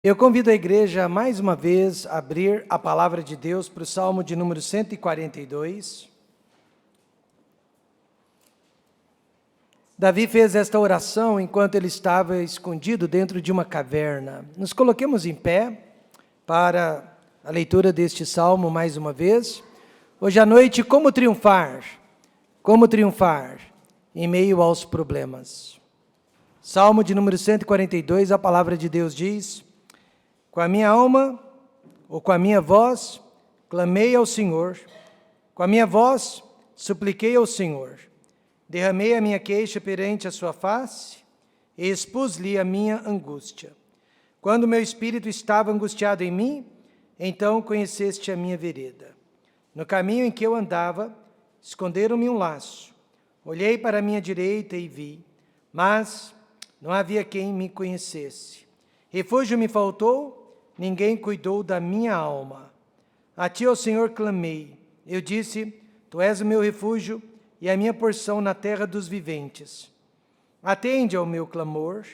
Eu convido a igreja mais uma vez a abrir a palavra de Deus para o Salmo de número 142. Davi fez esta oração enquanto ele estava escondido dentro de uma caverna. Nos coloquemos em pé para a leitura deste salmo mais uma vez. Hoje à noite, como triunfar em meio aos problemas. Salmo de número 142, a palavra de Deus diz: com a minha alma, ou com a minha voz, clamei ao Senhor. Com a minha voz, supliquei ao Senhor. Derramei a minha queixa perante a sua face e expus-lhe a minha angústia. Quando meu espírito estava angustiado em mim, então conheceste a minha vereda. No caminho em que eu andava, esconderam-me um laço. Olhei para a minha direita e vi, mas não havia quem me conhecesse. Refúgio me faltou, ninguém cuidou da minha alma. A ti, ó Senhor, clamei. Eu disse: Tu és o meu refúgio e a minha porção na terra dos viventes. Atende ao meu clamor,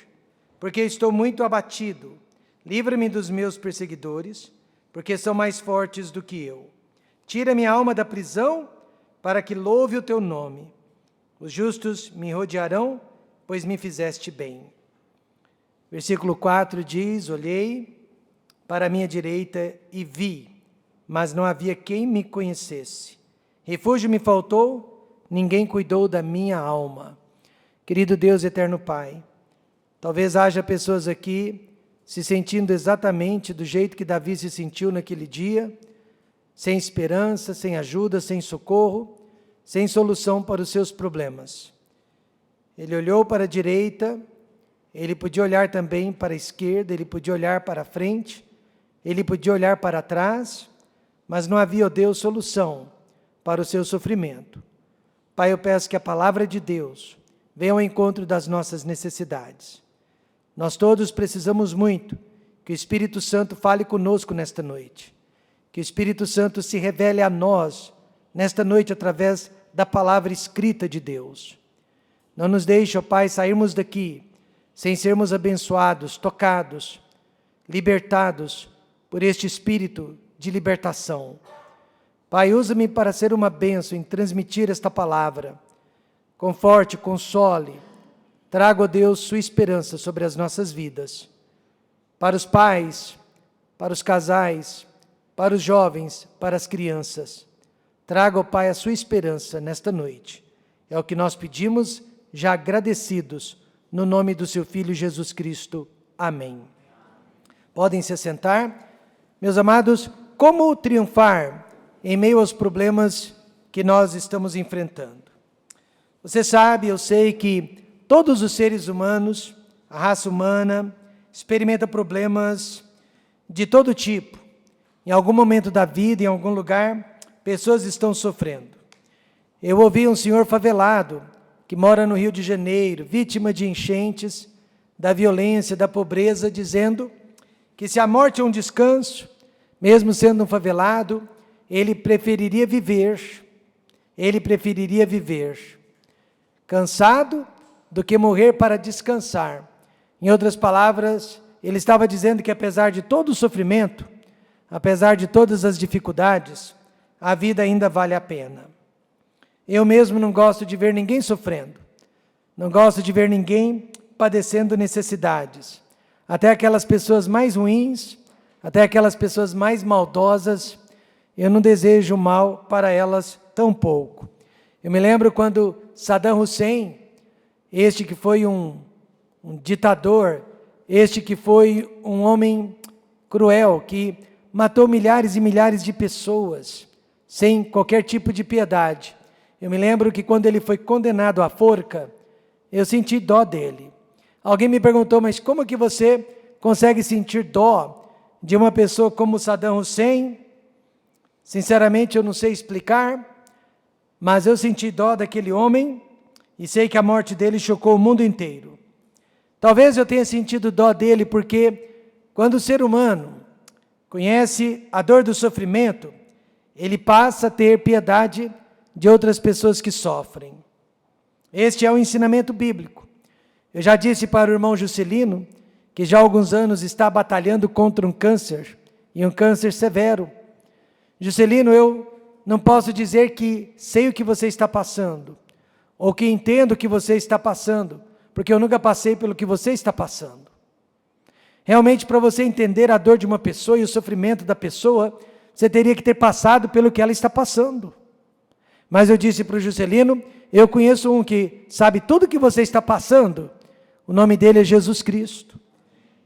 porque estou muito abatido. Livra-me dos meus perseguidores, porque são mais fortes do que eu. Tira minha alma da prisão, para que louve o teu nome. Os justos me rodearão, pois me fizeste bem. Versículo 4 diz: Olhei para a minha direita e vi, mas não havia quem me conhecesse. Refúgio me faltou, ninguém cuidou da minha alma. Querido Deus eterno Pai, talvez haja pessoas aqui se sentindo exatamente do jeito que Davi se sentiu naquele dia, sem esperança, sem ajuda, sem socorro, sem solução para os seus problemas. Ele olhou para a direita, ele podia olhar também para a esquerda, ele podia olhar para a frente, ele podia olhar para trás, mas não havia, ó Deus, solução para o seu sofrimento. Pai, eu peço que a palavra de Deus venha ao encontro das nossas necessidades. Nós todos precisamos muito que o Espírito Santo fale conosco nesta noite, que o Espírito Santo se revele a nós nesta noite através da palavra escrita de Deus. Não nos deixe, ó Pai, sairmos daqui sem sermos abençoados, tocados, libertados por este espírito de libertação. Pai, usa-me para ser uma bênção em transmitir esta palavra. Conforte, console, traga, ó Deus, sua esperança sobre as nossas vidas. Para os pais, para os casais, para os jovens, para as crianças. Traga, ó Pai, a sua esperança nesta noite. É o que nós pedimos, já agradecidos, no nome do seu Filho Jesus Cristo. Amém. Podem se assentar. Meus amados, como triunfar em meio aos problemas que nós estamos enfrentando? Você sabe, eu sei que todos os seres humanos, a raça humana, experimenta problemas de todo tipo. Em algum momento da vida, em algum lugar, pessoas estão sofrendo. Eu ouvi um senhor favelado, que mora no Rio de Janeiro, vítima de enchentes, da violência, da pobreza, dizendo que se a morte é um descanso, mesmo sendo um favelado, ele preferiria viver, cansado do que morrer para descansar. Em outras palavras, ele estava dizendo que apesar de todo o sofrimento, apesar de todas as dificuldades, a vida ainda vale a pena. Eu mesmo não gosto de ver ninguém sofrendo, não gosto de ver ninguém padecendo necessidades. Até aquelas pessoas mais ruins, até aquelas pessoas mais maldosas, eu não desejo mal para elas tão pouco. Eu me lembro quando Saddam Hussein, este que foi um ditador, este que foi um homem cruel, que matou milhares e milhares de pessoas, sem qualquer tipo de piedade. Eu me lembro que quando ele foi condenado à forca, eu senti dó dele. Alguém me perguntou, mas como que você consegue sentir dó de uma pessoa como Saddam Hussein? Sinceramente, eu não sei explicar, mas eu senti dó daquele homem e sei que a morte dele chocou o mundo inteiro. Talvez eu tenha sentido dó dele porque quando o ser humano conhece a dor do sofrimento, ele passa a ter piedade de outras pessoas que sofrem. Este é o ensinamento bíblico. Eu já disse para o irmão Juscelino que já há alguns anos está batalhando contra um câncer, e um câncer severo. Juscelino, eu não posso dizer que sei o que você está passando, ou que entendo o que você está passando, porque eu nunca passei pelo que você está passando. Realmente, para você entender a dor de uma pessoa e o sofrimento da pessoa, você teria que ter passado pelo que ela está passando. Mas eu disse para o Juscelino, eu conheço um que sabe tudo o que você está passando, o nome dele é Jesus Cristo,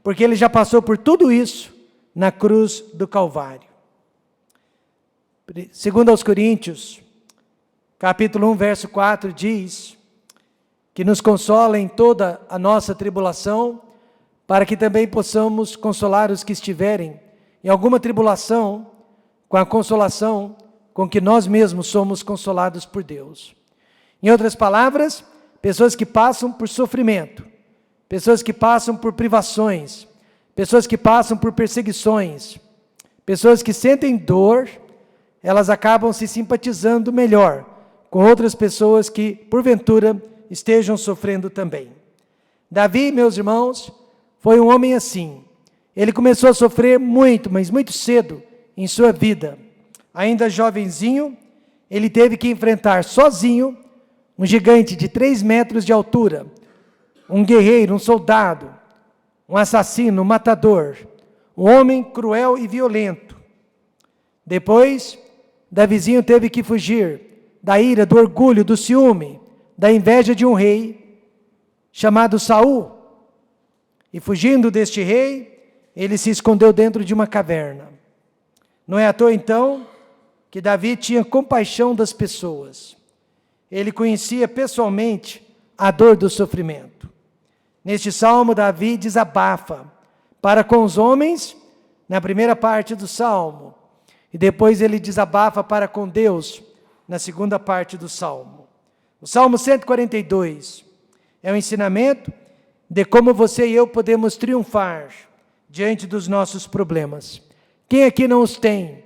porque ele já passou por tudo isso na cruz do Calvário. Segundo aos Coríntios, capítulo 1, verso 4, diz que nos consola em toda a nossa tribulação, para que também possamos consolar os que estiverem em alguma tribulação, com a consolação com que nós mesmos somos consolados por Deus. Em outras palavras, pessoas que passam por sofrimento, pessoas que passam por privações, pessoas que passam por perseguições, pessoas que sentem dor, elas acabam se simpatizando melhor com outras pessoas que, porventura, estejam sofrendo também. Davi, meus irmãos, foi um homem assim. Ele começou a sofrer muito, mas muito cedo em sua vida. Ainda jovenzinho, ele teve que enfrentar sozinho um gigante de 3 metros de altura, um guerreiro, um soldado, um assassino, um matador, um homem cruel e violento. Depois, Davizinho teve que fugir da ira, do orgulho, do ciúme, da inveja de um rei chamado Saul. E fugindo deste rei, ele se escondeu dentro de uma caverna. Não é à toa então que Davi tinha compaixão das pessoas. Ele conhecia pessoalmente a dor do sofrimento. Neste salmo, Davi desabafa para com os homens, na primeira parte do salmo, e depois ele desabafa para com Deus, na segunda parte do salmo. O Salmo 142 é um ensinamento de como você e eu podemos triunfar diante dos nossos problemas. Quem aqui não os tem?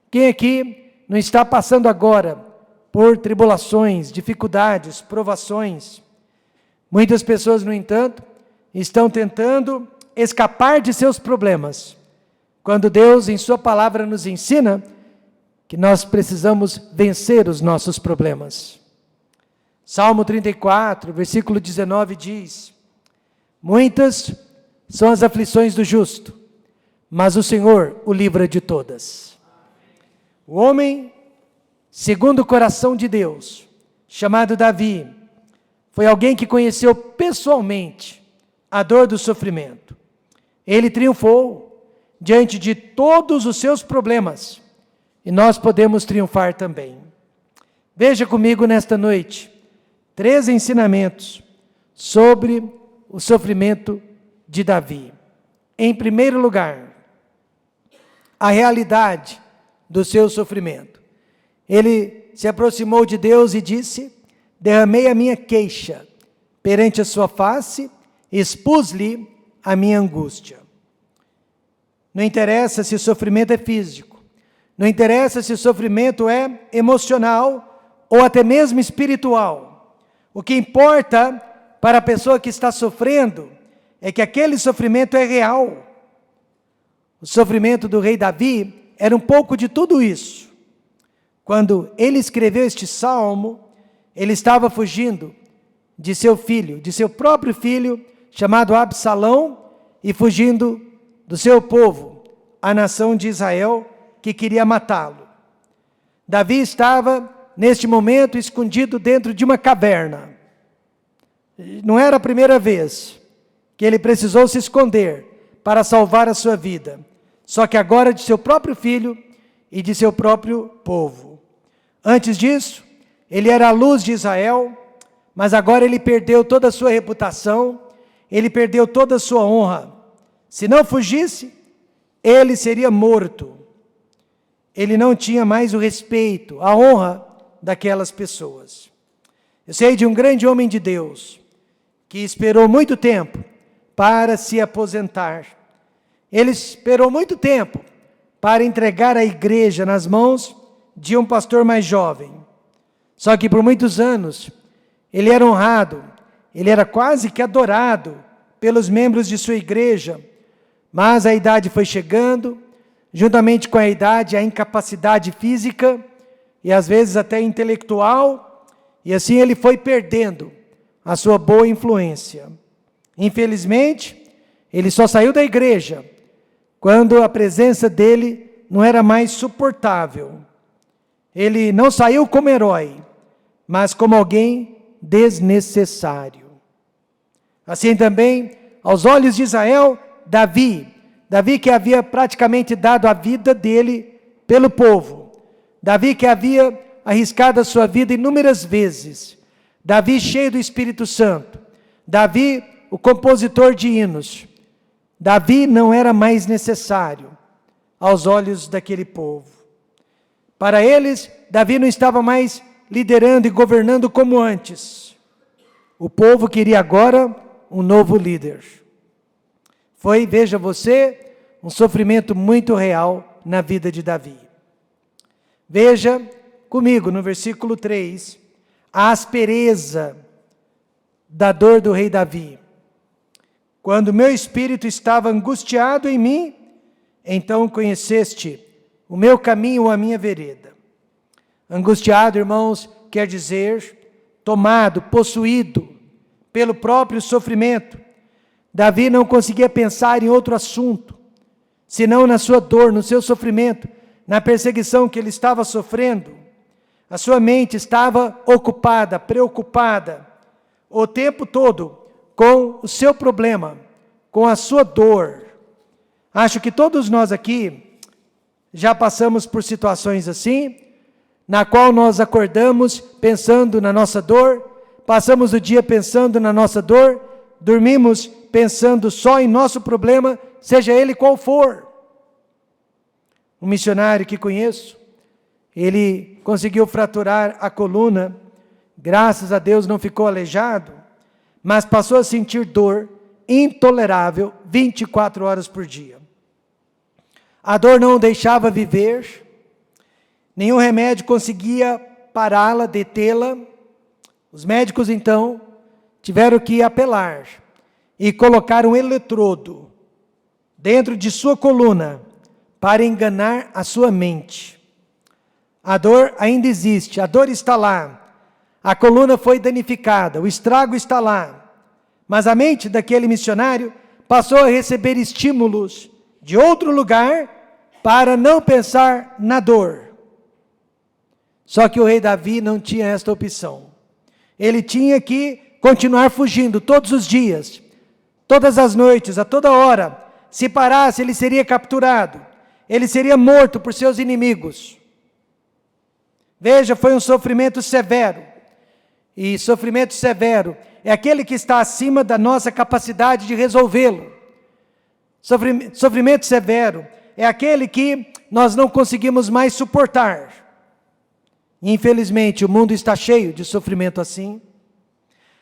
Quem aqui não está passando agora por tribulações, dificuldades, provações? Muitas pessoas, no entanto, estão tentando escapar de seus problemas, quando Deus, em sua palavra, nos ensina que nós precisamos vencer os nossos problemas. Salmo 34, versículo 19 diz: muitas são as aflições do justo, mas o Senhor o livra de todas. O homem, segundo o coração de Deus, chamado Davi, foi alguém que conheceu pessoalmente a dor do sofrimento. Ele triunfou diante de todos os seus problemas, e nós podemos triunfar também. Veja comigo nesta noite 3 ensinamentos sobre o sofrimento de Davi. Em primeiro lugar, a realidade do seu sofrimento. Ele se aproximou de Deus e disse: derramei a minha queixa perante a sua face, expus-lhe a minha angústia. Não interessa se o sofrimento é físico, não interessa se o sofrimento é emocional ou até mesmo espiritual. O que importa para a pessoa que está sofrendo é que aquele sofrimento é real. O sofrimento do rei Davi era um pouco de tudo isso. Quando ele escreveu este salmo, ele estava fugindo de seu filho, de seu próprio filho, chamado Absalão, e fugindo do seu povo, a nação de Israel, que queria matá-lo. Davi estava, neste momento, escondido dentro de uma caverna. Não era a primeira vez que ele precisou se esconder para salvar a sua vida, só que agora de seu próprio filho e de seu próprio povo. Antes disso, ele era a luz de Israel, mas agora ele perdeu toda a sua reputação, ele perdeu toda a sua honra. Se não fugisse, ele seria morto. Ele não tinha mais o respeito, a honra daquelas pessoas. Eu sei de um grande homem de Deus, que esperou muito tempo para se aposentar. Ele esperou muito tempo para entregar a igreja nas mãos de um pastor mais jovem. Só que por muitos anos, ele era honrado, ele era quase que adorado pelos membros de sua igreja, mas a idade foi chegando, juntamente com a idade, a incapacidade física e às vezes até intelectual, e assim ele foi perdendo a sua boa influência. Infelizmente, ele só saiu da igreja quando a presença dele não era mais suportável. Ele não saiu como herói, mas como alguém desnecessário. Assim também, aos olhos de Israel, Davi que havia praticamente dado a vida dele pelo povo, Davi que havia arriscado a sua vida inúmeras vezes, Davi cheio do Espírito Santo, Davi o compositor de hinos, Davi não era mais necessário aos olhos daquele povo. Para eles, Davi não estava mais liderando e governando como antes. O povo queria agora um novo líder. Foi, veja você, um sofrimento muito real na vida de Davi. Veja comigo no versículo 3, a aspereza da dor do rei Davi. Quando meu espírito estava angustiado em mim, então conheceste o meu caminho, a minha vereda. Angustiado, irmãos, quer dizer tomado, possuído pelo próprio sofrimento. Davi não conseguia pensar em outro assunto, senão na sua dor, no seu sofrimento, na perseguição que ele estava sofrendo. A sua mente estava ocupada, preocupada, o tempo todo com o seu problema, com a sua dor. Acho que todos nós aqui já passamos por situações assim, na qual nós acordamos pensando na nossa dor, passamos o dia pensando na nossa dor, dormimos pensando só em nosso problema, seja ele qual for. Um missionário que conheço, ele conseguiu fraturar a coluna, graças a Deus não ficou aleijado, mas passou a sentir dor intolerável 24 horas por dia. A dor não o deixava viver, nenhum remédio conseguia pará-la, detê-la. Os médicos então tiveram que apelar e colocar um eletrodo dentro de sua coluna para enganar a sua mente. A dor ainda existe, a dor está lá, a coluna foi danificada, o estrago está lá, mas a mente daquele missionário passou a receber estímulos de outro lugar para não pensar na dor. Só que o rei Davi não tinha esta opção. Ele tinha que continuar fugindo todos os dias, todas as noites, a toda hora. Se parasse, ele seria capturado, ele seria morto por seus inimigos. Veja, foi um sofrimento severo. E sofrimento severo é aquele que está acima da nossa capacidade de resolvê-lo. Sofrimento severo é aquele que nós não conseguimos mais suportar. Infelizmente, o mundo está cheio de sofrimento assim.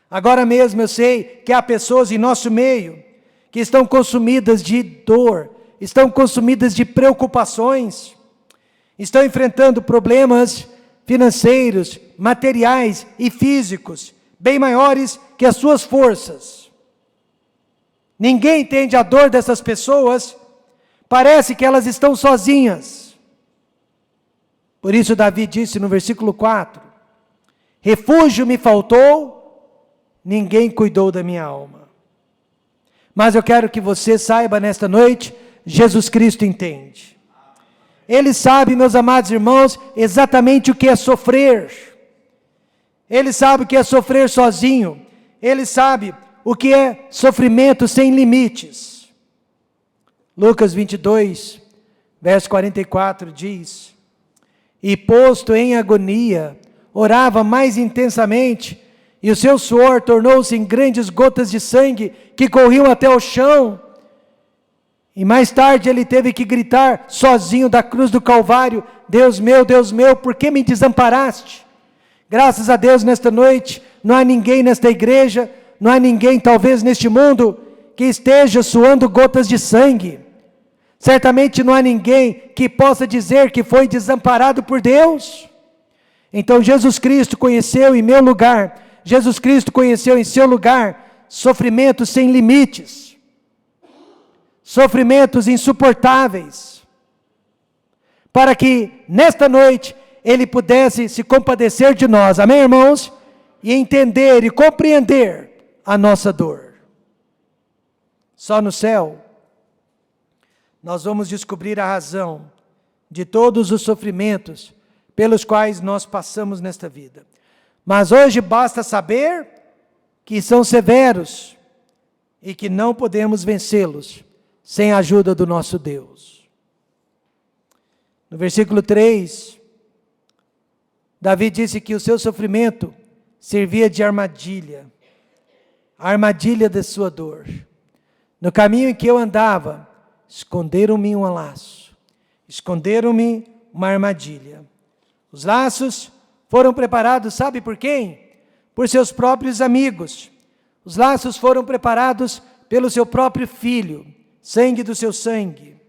Agora mesmo eu sei que há pessoas em nosso meio que estão consumidas de dor, estão consumidas de preocupações, estão enfrentando problemas financeiros, materiais e físicos, bem maiores que as suas forças. Ninguém entende a dor dessas pessoas, parece que elas estão sozinhas. Por isso Davi disse no versículo 4, refúgio me faltou, ninguém cuidou da minha alma. Mas eu quero que você saiba nesta noite, Jesus Cristo entende. Ele sabe, meus amados irmãos, exatamente o que é sofrer. Ele sabe o que é sofrer sozinho. Ele sabe o que é sofrimento sem limites. Lucas 22, verso 44 diz, e posto em agonia, orava mais intensamente, e o seu suor tornou-se em grandes gotas de sangue, que corriam até o chão. E mais tarde ele teve que gritar, sozinho da cruz do Calvário, Deus meu, por que me desamparaste? Graças a Deus nesta noite, não há ninguém nesta igreja, não há ninguém talvez neste mundo, que esteja suando gotas de sangue. Certamente não há ninguém que possa dizer que foi desamparado por Deus. Então Jesus Cristo conheceu em meu lugar, Jesus Cristo conheceu em seu lugar, sofrimentos sem limites, sofrimentos insuportáveis, para que nesta noite Ele pudesse se compadecer de nós, amém, irmãos? E entender e compreender a nossa dor. Só no céu nós vamos descobrir a razão de todos os sofrimentos pelos quais nós passamos nesta vida. Mas hoje basta saber que são severos e que não podemos vencê-los sem a ajuda do nosso Deus. No versículo 3, Davi disse que o seu sofrimento servia de armadilha, a armadilha da sua dor. No caminho em que eu andava, esconderam-me um laço, esconderam-me uma armadilha. Os laços foram preparados, sabe por quem? Por seus próprios amigos. Os laços foram preparados pelo seu próprio filho, sangue do seu sangue.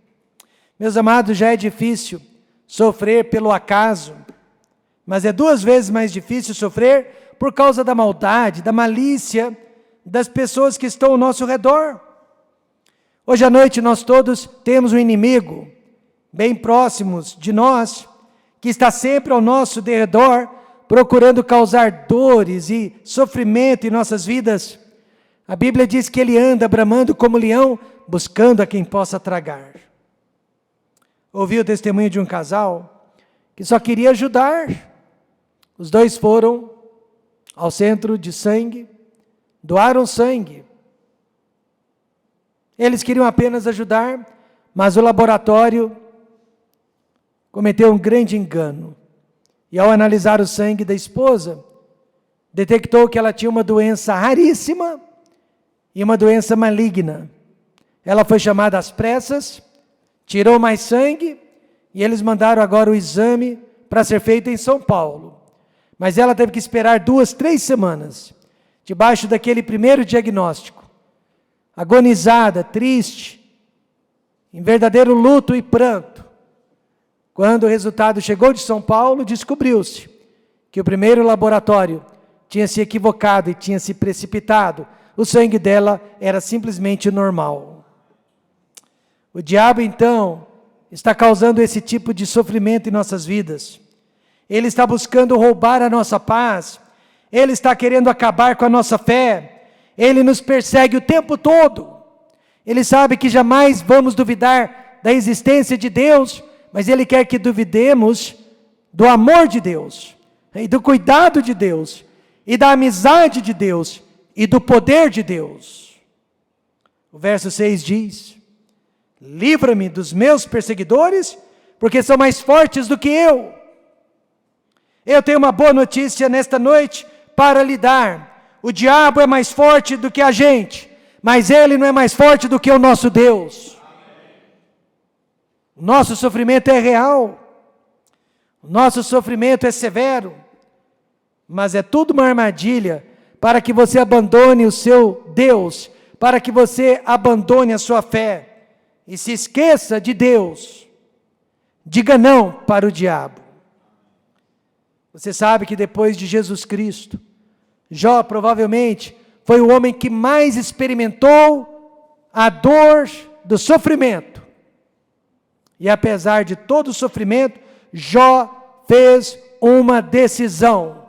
Meus amados, já é difícil sofrer pelo acaso, mas é 2 vezes mais difícil sofrer por causa da maldade, da malícia das pessoas que estão ao nosso redor. Hoje à noite nós todos temos um inimigo bem próximos de nós, que está sempre ao nosso derredor, procurando causar dores e sofrimento em nossas vidas. A Bíblia diz que ele anda bramando como leão, buscando a quem possa tragar. Ouvi o testemunho de um casal que só queria ajudar. Os 2 foram ao centro de sangue, doaram sangue. Eles queriam apenas ajudar, mas o laboratório cometeu um grande engano. E ao analisar o sangue da esposa, detectou que ela tinha uma doença raríssima e uma doença maligna. Ela foi chamada às pressas, tirou mais sangue, e eles mandaram agora o exame para ser feito em São Paulo. Mas ela teve que esperar 2, 3 semanas, debaixo daquele primeiro diagnóstico. Agonizada, triste, em verdadeiro luto e pranto. Quando o resultado chegou de São Paulo, descobriu-se que o primeiro laboratório tinha se equivocado e tinha se precipitado. O sangue dela era simplesmente normal. O diabo, então, está causando esse tipo de sofrimento em nossas vidas. Ele está buscando roubar a nossa paz. Ele está querendo acabar com a nossa fé. Ele nos persegue o tempo todo. Ele sabe que jamais vamos duvidar da existência de Deus, mas Ele quer que duvidemos do amor de Deus, e do cuidado de Deus, e da amizade de Deus, e do poder de Deus. O verso 6 diz: livra-me dos meus perseguidores, porque são mais fortes do que eu. Eu tenho uma boa notícia nesta noite para lhe dar. O diabo é mais forte do que a gente, mas ele não é mais forte do que o nosso Deus. O nosso sofrimento é real, o nosso sofrimento é severo, mas é tudo uma armadilha para que você abandone o seu Deus, para que você abandone a sua fé e se esqueça de Deus. Diga não para o diabo. Você sabe que depois de Jesus Cristo, Jó provavelmente foi o homem que mais experimentou a dor do sofrimento. E apesar de todo o sofrimento, Jó fez uma decisão.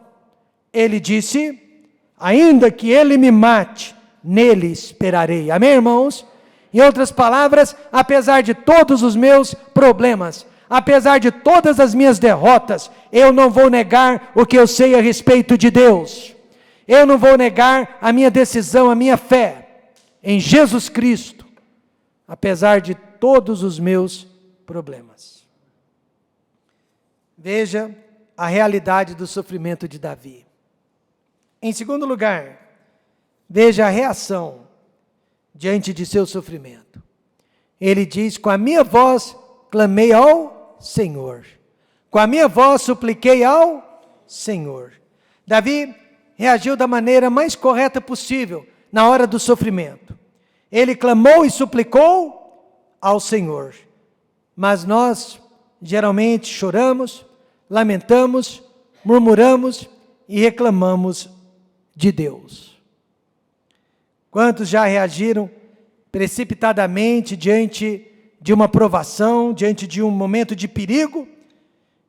Ele disse: ainda que ele me mate, nele esperarei. Amém, irmãos? Em outras palavras, apesar de todos os meus problemas, apesar de todas as minhas derrotas, eu não vou negar o que eu sei a respeito de Deus. Eu não vou negar a minha decisão, a minha fé em Jesus Cristo, apesar de todos os meus problemas. Veja a realidade do sofrimento de Davi. Em segundo lugar, veja a reação diante de seu sofrimento. Ele diz: com a minha voz clamei ao Senhor, com a minha voz supliquei ao Senhor. Davi reagiu da maneira mais correta possível na hora do sofrimento. Ele clamou e suplicou ao Senhor. Mas nós geralmente choramos, lamentamos, murmuramos e reclamamos de Deus. Quantos já reagiram precipitadamente diante de uma provação, diante de um momento de perigo,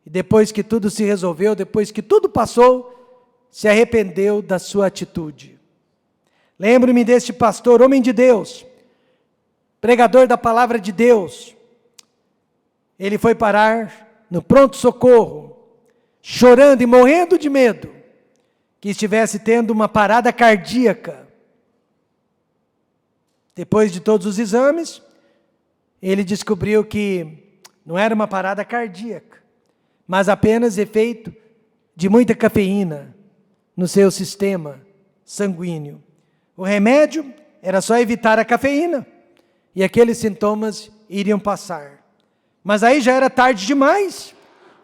e depois que tudo se resolveu, depois que tudo passou, se arrependeu da sua atitude? Lembro-me deste pastor, homem de Deus, pregador da palavra de Deus. Ele foi parar no pronto-socorro, chorando e morrendo de medo, que estivesse tendo uma parada cardíaca. Depois de todos os exames, ele descobriu que não era uma parada cardíaca, mas apenas efeito de muita cafeína no seu sistema sanguíneo. O remédio era só evitar a cafeína, e aqueles sintomas iriam passar. Mas aí já era tarde demais.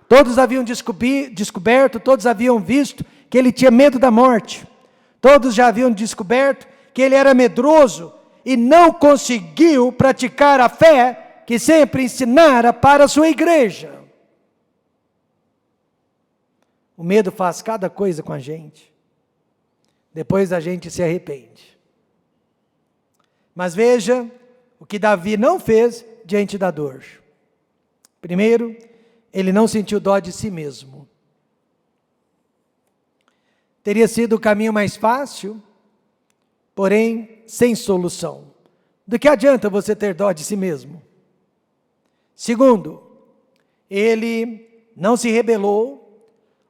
Todos haviam descoberto, todos haviam visto que ele tinha medo da morte. Todos já haviam descoberto que ele era medroso e não conseguiu praticar a fé que sempre ensinara para a sua igreja. O medo faz cada coisa com a gente. Depois a gente se arrepende. Mas veja o que Davi não fez diante da dor. Primeiro, ele não sentiu dó de si mesmo. Teria sido o caminho mais fácil, porém sem solução. Do que adianta você ter dó de si mesmo? Segundo, ele não se rebelou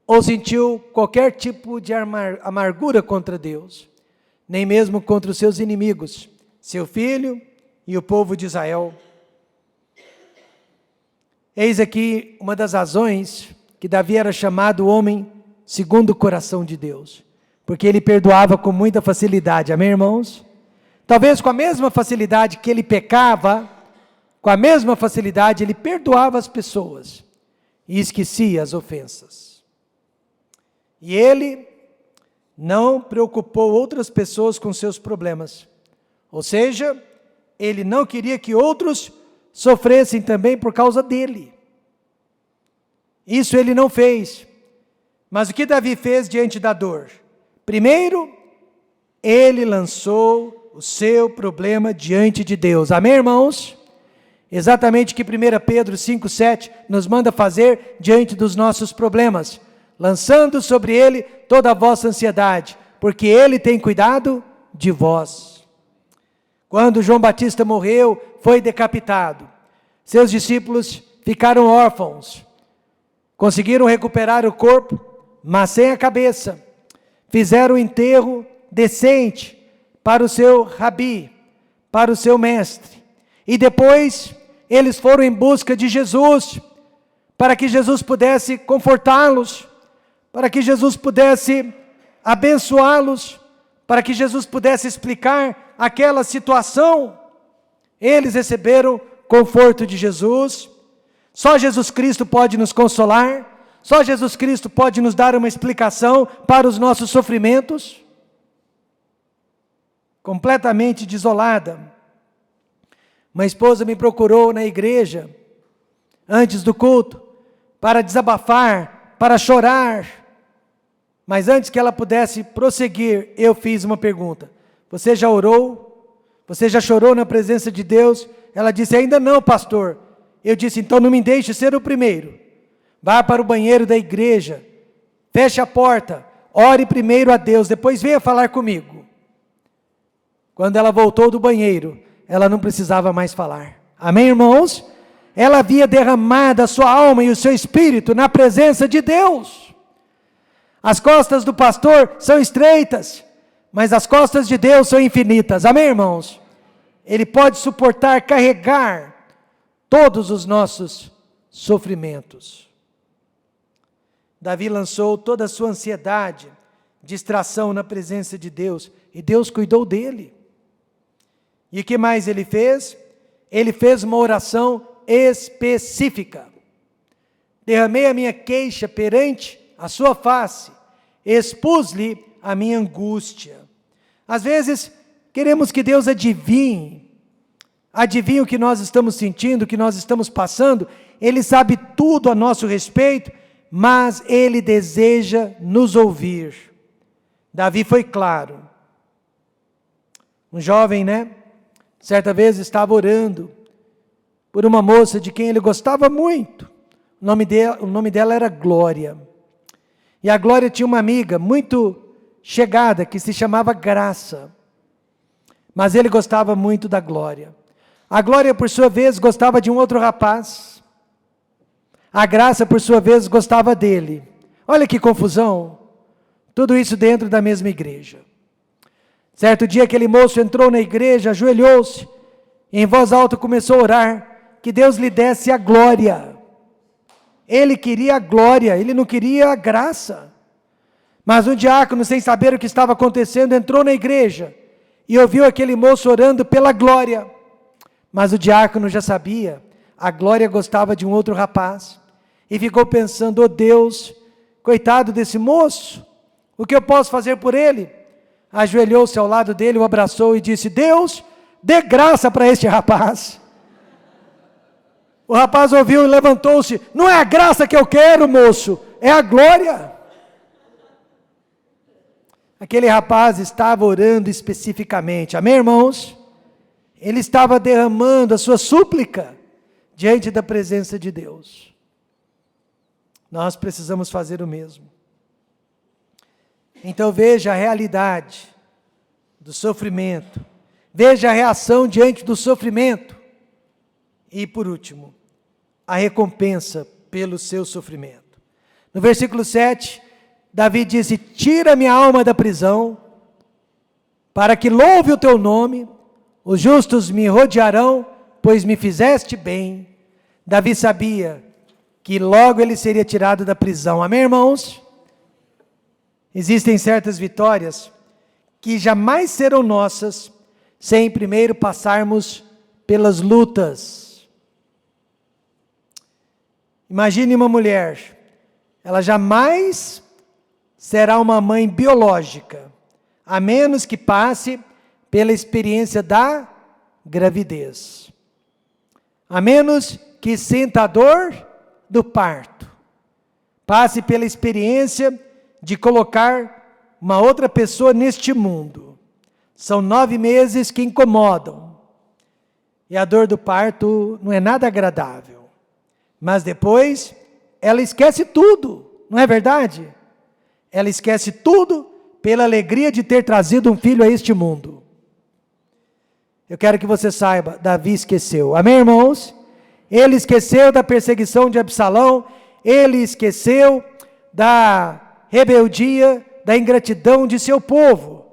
ou sentiu qualquer tipo de amargura contra Deus, nem mesmo contra os seus inimigos, seu filho e o povo de Israel. Eis aqui uma das razões que Davi era chamado homem segundo o coração de Deus, porque ele perdoava com muita facilidade. Amém, irmãos? Talvez com a mesma facilidade que ele pecava, com a mesma facilidade ele perdoava as pessoas e esquecia as ofensas. E ele não preocupou outras pessoas com seus problemas, ou seja, ele não queria que outros sofressem também por causa dele. Isso ele não fez. Mas o que Davi fez diante da dor? Primeiro, ele lançou o seu problema diante de Deus. Amém, irmãos? Exatamente o que 1 Pedro 5,7 nos manda fazer diante dos nossos problemas. Lançando sobre ele toda a vossa ansiedade, porque ele tem cuidado de vós. Quando João Batista morreu, foi decapitado. Seus discípulos ficaram órfãos. Conseguiram recuperar o corpo, mas sem a cabeça. Fizeram um enterro decente para o seu rabi, para o seu mestre. E depois, eles foram em busca de Jesus, para que Jesus pudesse confortá-los, para que Jesus pudesse abençoá-los, para que Jesus pudesse explicar aquela situação. Eles receberam conforto de Jesus. Só Jesus Cristo pode nos consolar, só Jesus Cristo pode nos dar uma explicação para os nossos sofrimentos. Completamente desolada, uma esposa me procurou na igreja, antes do culto, para desabafar, para chorar, mas antes que ela pudesse prosseguir, eu fiz uma pergunta: você já orou? Você já chorou na presença de Deus? Ela disse: ainda não, pastor. Eu disse: então não me deixe ser o primeiro. Vá para o banheiro da igreja, feche a porta, ore primeiro a Deus, depois venha falar comigo. Quando ela voltou do banheiro, ela não precisava mais falar. Amém, irmãos? Ela havia derramado a sua alma e o seu espírito na presença de Deus. As costas do pastor são estreitas, mas as costas de Deus são infinitas. Amém, irmãos? Ele pode suportar, carregar todos os nossos sofrimentos. Davi lançou toda a sua ansiedade, distração na presença de Deus, e Deus cuidou dele. E o que mais ele fez? Ele fez uma oração específica. Derramei a minha queixa perante a sua face, expus-lhe a minha angústia. Às vezes, queremos que Deus adivinhe o que nós estamos sentindo, o que nós estamos passando. Ele sabe tudo a nosso respeito, mas Ele deseja nos ouvir. Davi foi claro. Um jovem, certa vez estava orando por uma moça de quem ele gostava muito. O nome dela era Glória. E a Glória tinha uma amiga muito chegada que se chamava Graça. Mas ele gostava muito da Glória. A Glória, por sua vez, gostava de um outro rapaz. A Graça, por sua vez, gostava dele. Olha que confusão. Tudo isso dentro da mesma igreja. Certo dia, aquele moço entrou na igreja, ajoelhou-se, e em voz alta começou a orar, que Deus lhe desse a glória. Ele queria a glória, ele não queria a graça. Mas um diácono, sem saber o que estava acontecendo, entrou na igreja, e ouviu aquele moço orando pela glória. Mas o diácono já sabia, a Glória gostava de um outro rapaz, e ficou pensando, Deus, coitado desse moço, o que eu posso fazer por ele? Ajoelhou-se ao lado dele, o abraçou e disse, Deus, dê graça para este rapaz. O rapaz ouviu e levantou-se, não é a graça que eu quero, moço, é a glória. Aquele rapaz estava orando especificamente, amém, irmãos? Ele estava derramando a sua súplica diante da presença de Deus. Nós precisamos fazer o mesmo. Então veja a realidade do sofrimento, veja a reação diante do sofrimento, e por último, a recompensa pelo seu sofrimento. No versículo 7, Davi disse, tira minha alma da prisão, para que louve o teu nome, os justos me rodearão, pois me fizeste bem. Davi sabia que logo ele seria tirado da prisão, amém, irmãos? Existem certas vitórias que jamais serão nossas sem primeiro passarmos pelas lutas. Imagine uma mulher, ela jamais será uma mãe biológica, a menos que passe pela experiência da gravidez, a menos que sinta a dor do parto, passe pela experiência de colocar uma outra pessoa neste mundo. São 9 meses que incomodam. E a dor do parto não é nada agradável. Mas depois, ela esquece tudo, não é verdade? Ela esquece tudo pela alegria de ter trazido um filho a este mundo. Eu quero que você saiba, Davi esqueceu. Amém, irmãos? Ele esqueceu da perseguição de Absalão, ele esqueceu da rebeldia, da ingratidão de seu povo,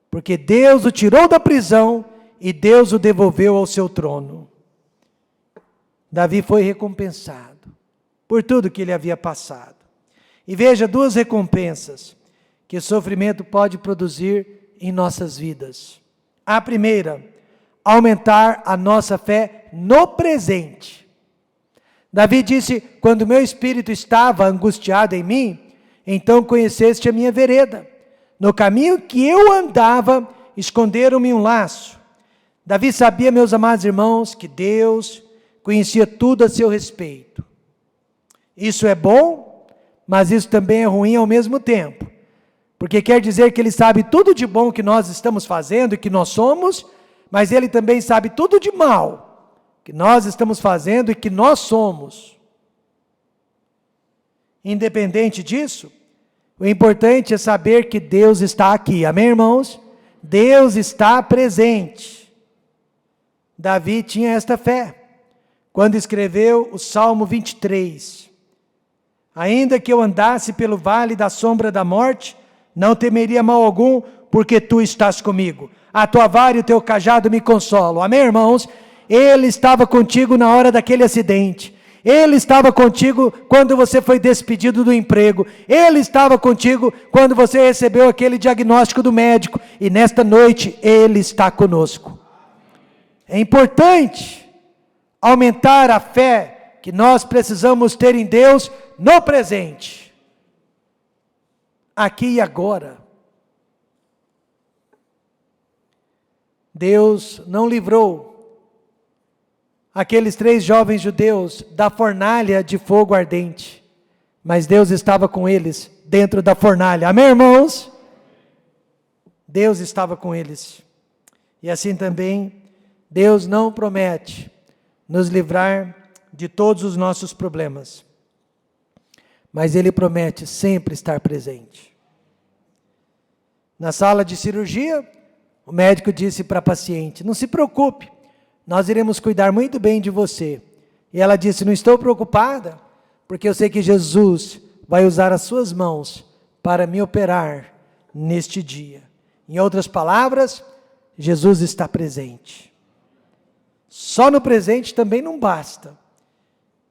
porque Deus o tirou da prisão e Deus o devolveu ao seu trono. Davi foi recompensado por tudo que ele havia passado. E veja 2 recompensas que o sofrimento pode produzir em nossas vidas. A primeira, aumentar a nossa fé no presente. Davi disse, quando meu espírito estava angustiado em mim, então conheceste a minha vereda. No caminho que eu andava, esconderam-me um laço. Davi sabia, meus amados irmãos, que Deus conhecia tudo a seu respeito. Isso é bom, mas isso também é ruim ao mesmo tempo. Porque quer dizer que Ele sabe tudo de bom que nós estamos fazendo e que nós somos, mas Ele também sabe tudo de mal que nós estamos fazendo e que nós somos. Independente disso, o importante é saber que Deus está aqui, amém, irmãos? Deus está presente. Davi tinha esta fé, quando escreveu o Salmo 23. Ainda que eu andasse pelo vale da sombra da morte, não temeria mal algum, porque tu estás comigo. A tua vara e o teu cajado me consolam. Amém, irmãos? Ele estava contigo na hora daquele acidente. Ele estava contigo quando você foi despedido do emprego. Ele estava contigo quando você recebeu aquele diagnóstico do médico. E nesta noite, Ele está conosco. É importante aumentar a fé que nós precisamos ter em Deus no presente. Aqui e agora. Deus não livrou aqueles 3 jovens judeus da fornalha de fogo ardente, mas Deus estava com eles dentro da fornalha, amém, irmãos? Deus estava com eles, E assim também, Deus não promete nos livrar de todos os nossos problemas, mas Ele promete sempre estar presente. Na sala de cirurgia, o médico disse para a paciente: não se preocupe, nós iremos cuidar muito bem de você. E ela disse: não estou preocupada, porque eu sei que Jesus vai usar as suas mãos para me operar neste dia. Em outras palavras, Jesus está presente. Só no presente também não basta.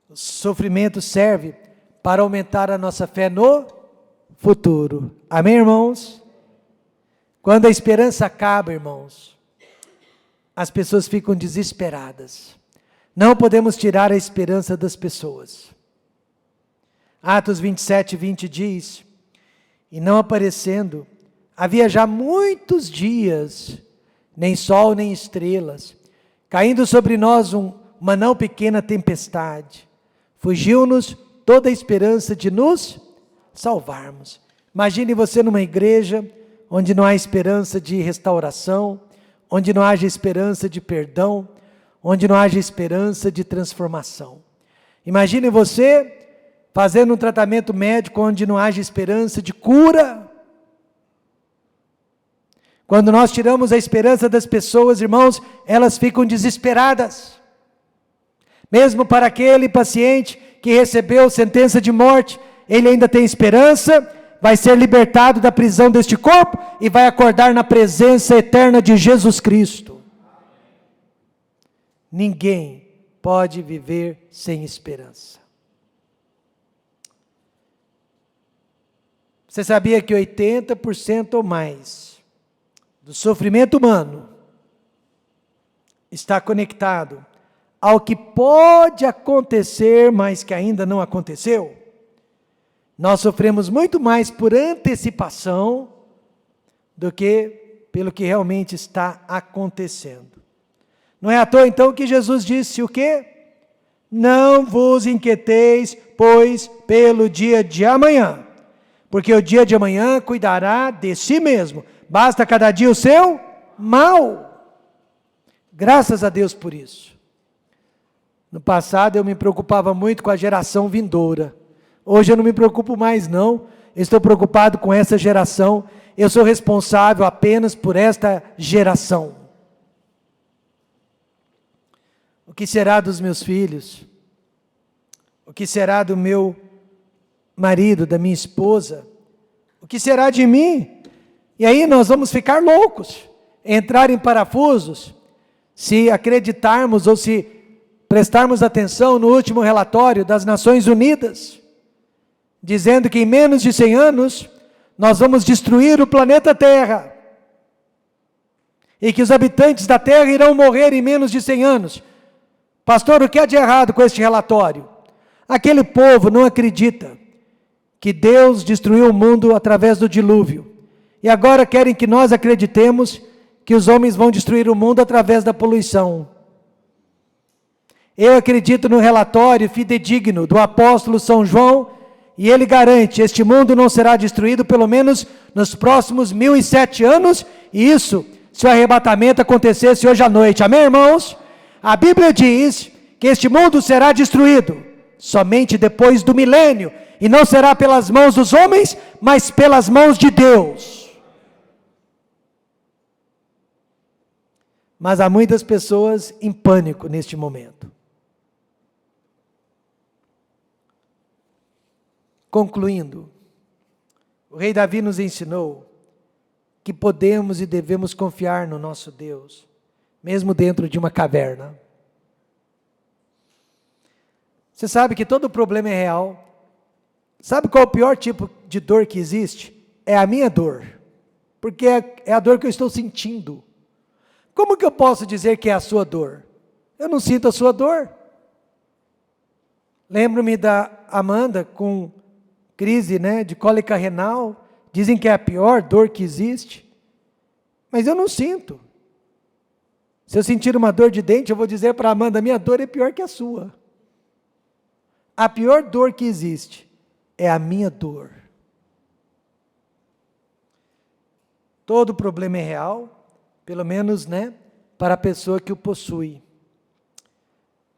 O sofrimento serve para aumentar a nossa fé no futuro. Amém, irmãos? Quando a esperança acaba, irmãos, as pessoas ficam desesperadas. Não podemos tirar a esperança das pessoas. Atos 27:20 diz: e não aparecendo, havia já muitos dias, nem sol nem estrelas, caindo sobre nós uma não pequena tempestade. Fugiu-nos toda a esperança de nos salvarmos. Imagine você numa igreja onde não há esperança de restauração, onde não haja esperança de perdão, onde não haja esperança de transformação. Imagine você fazendo um tratamento médico onde não haja esperança de cura. Quando nós tiramos a esperança das pessoas, irmãos, elas ficam desesperadas. Mesmo para aquele paciente que recebeu sentença de morte, ele ainda tem esperança, vai ser libertado da prisão deste corpo e vai acordar na presença eterna de Jesus Cristo. Ninguém pode viver sem esperança. Você sabia que 80% ou mais do sofrimento humano está conectado ao que pode acontecer, mas que ainda não aconteceu? Nós sofremos muito mais por antecipação do que pelo que realmente está acontecendo. Não é à toa então que Jesus disse o quê? Não vos inquieteis, pois, pelo dia de amanhã, porque o dia de amanhã cuidará de si mesmo. Basta cada dia o seu mal. Graças a Deus por isso. No passado eu me preocupava muito com a geração vindoura. Hoje eu não me preocupo mais não. Eu estou preocupado com essa geração. Eu sou responsável apenas por esta geração. O que será dos meus filhos? O que será do meu marido, da minha esposa? O que será de mim? E aí nós vamos ficar loucos, entrar em parafusos, se acreditarmos ou se prestarmos atenção no último relatório das Nações Unidas, dizendo que em menos de 100 anos, nós vamos destruir o planeta Terra, e que os habitantes da Terra irão morrer em menos de 100 anos. Pastor, o que há de errado com este relatório? Aquele povo não acredita que Deus destruiu o mundo através do dilúvio, e agora querem que nós acreditemos que os homens vão destruir o mundo através da poluição. Eu acredito no relatório fidedigno do apóstolo São João, e ele garante: este mundo não será destruído pelo menos nos próximos 1007 anos, e isso se o arrebatamento acontecesse hoje à noite. Amém, irmãos? A Bíblia diz que este mundo será destruído somente depois do milênio, e não será pelas mãos dos homens, mas pelas mãos de Deus. Mas há muitas pessoas em pânico neste momento. Concluindo, o rei Davi nos ensinou que podemos e devemos confiar no nosso Deus, mesmo dentro de uma caverna. Você sabe que todo problema é real. Sabe qual é o pior tipo de dor que existe? É a minha dor, porque é a dor que eu estou sentindo. Como que eu posso dizer que é a sua dor? Eu não sinto a sua dor. Lembro-me da Amanda com crise, de cólica renal. Dizem que é a pior dor que existe, mas eu não sinto. Se eu sentir uma dor de dente, eu vou dizer para a Amanda: minha dor é pior que a sua. A pior dor que existe é a minha dor. Todo problema é real, Pelo menos, né, para a pessoa que o possui.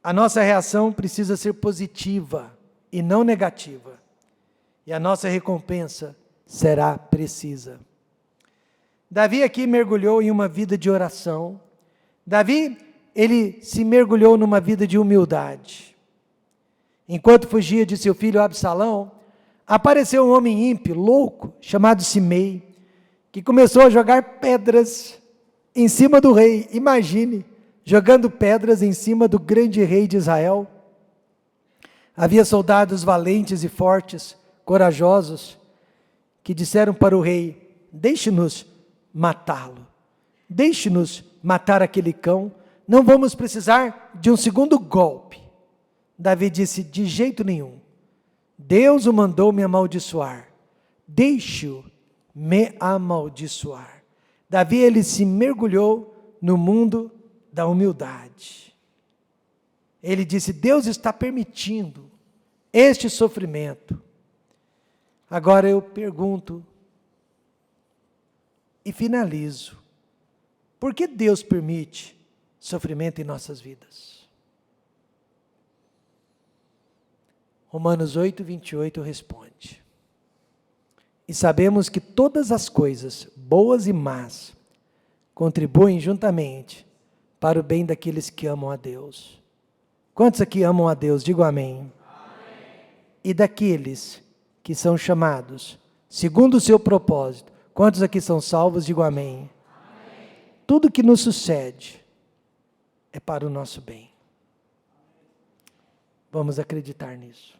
A nossa reação precisa ser positiva e não negativa. E a nossa recompensa será precisa. Davi aqui mergulhou em uma vida de oração. Davi, ele se mergulhou numa vida de humildade. Enquanto fugia de seu filho Absalão, apareceu um homem ímpio, louco, chamado Simei, que começou a jogar pedras em cima do rei. Imagine, jogando pedras em cima do grande rei de Israel. Havia soldados valentes e fortes, corajosos, que disseram para o rei: deixe-nos matá-lo, deixe-nos matar aquele cão, não vamos precisar de um segundo golpe. Davi disse: de jeito nenhum, Deus o mandou me amaldiçoar, deixe-o me amaldiçoar. Davi, ele se mergulhou no mundo da humildade. Ele disse: Deus está permitindo este sofrimento. Agora eu pergunto e finalizo: por que Deus permite sofrimento em nossas vidas? Romanos 8, 28 responde: e sabemos que todas as coisas, boas e más, contribuem juntamente para o bem daqueles que amam a Deus. Quantos aqui amam a Deus? Digo amém. Amém. E daqueles que são chamados segundo o seu propósito. Quantos aqui são salvos? Digo amém. Amém. Tudo que nos sucede é para o nosso bem. Vamos acreditar nisso.